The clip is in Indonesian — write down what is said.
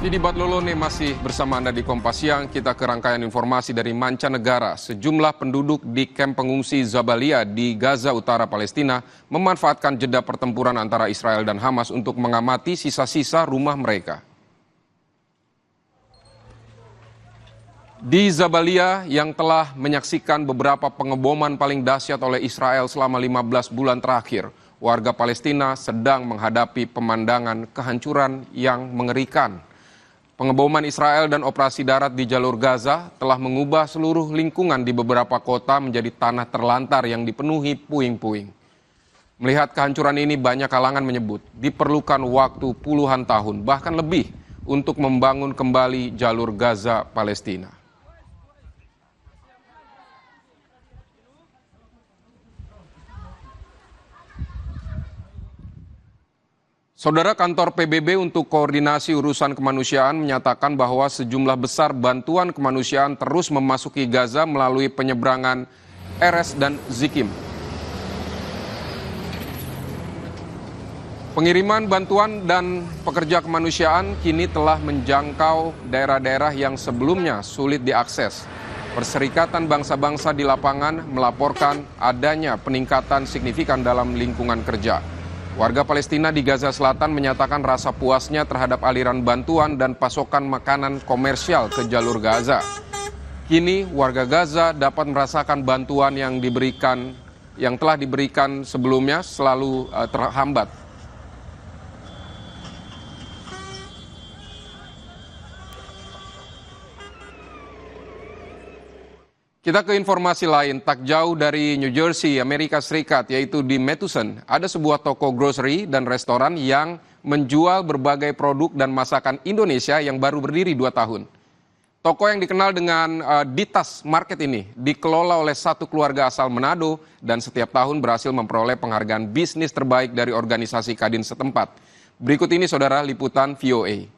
Didi Batlolone masih bersama Anda di Kompas Siang. Kita ke rangkaian informasi dari mancanegara. Sejumlah penduduk di kamp pengungsi Jabalia di Gaza Utara, Palestina memanfaatkan jeda pertempuran antara Israel dan Hamas untuk mengamati sisa-sisa rumah mereka. Di Jabalia yang telah menyaksikan beberapa pengeboman paling dahsyat oleh Israel selama 15 bulan terakhir, warga Palestina sedang menghadapi pemandangan kehancuran yang mengerikan. Pengeboman Israel dan operasi darat di jalur Gaza telah mengubah seluruh lingkungan di beberapa kota menjadi tanah terlantar yang dipenuhi puing-puing. Melihat kehancuran ini, banyak kalangan menyebut diperlukan waktu puluhan tahun, bahkan lebih, untuk membangun kembali jalur Gaza Palestina. Saudara, kantor PBB untuk koordinasi urusan kemanusiaan menyatakan bahwa sejumlah besar bantuan kemanusiaan terus memasuki Gaza melalui penyeberangan Erez dan Zikim. Pengiriman bantuan dan pekerja kemanusiaan kini telah menjangkau daerah-daerah yang sebelumnya sulit diakses. Perserikatan Bangsa-Bangsa di lapangan melaporkan adanya peningkatan signifikan dalam lingkungan kerja. Warga Palestina di Gaza Selatan menyatakan rasa puasnya terhadap aliran bantuan dan pasokan makanan komersial ke jalur Gaza. Kini warga Gaza dapat merasakan bantuan yang telah diberikan sebelumnya selalu terhambat. Kita ke informasi lain, tak jauh dari New Jersey, Amerika Serikat, yaitu di Matuson, ada sebuah toko grocery dan restoran yang menjual berbagai produk dan masakan Indonesia yang baru berdiri 2 tahun. Toko yang dikenal dengan Ditas Market ini dikelola oleh satu keluarga asal Manado dan setiap tahun berhasil memperoleh penghargaan bisnis terbaik dari organisasi Kadin setempat. Berikut ini, saudara, liputan VOA.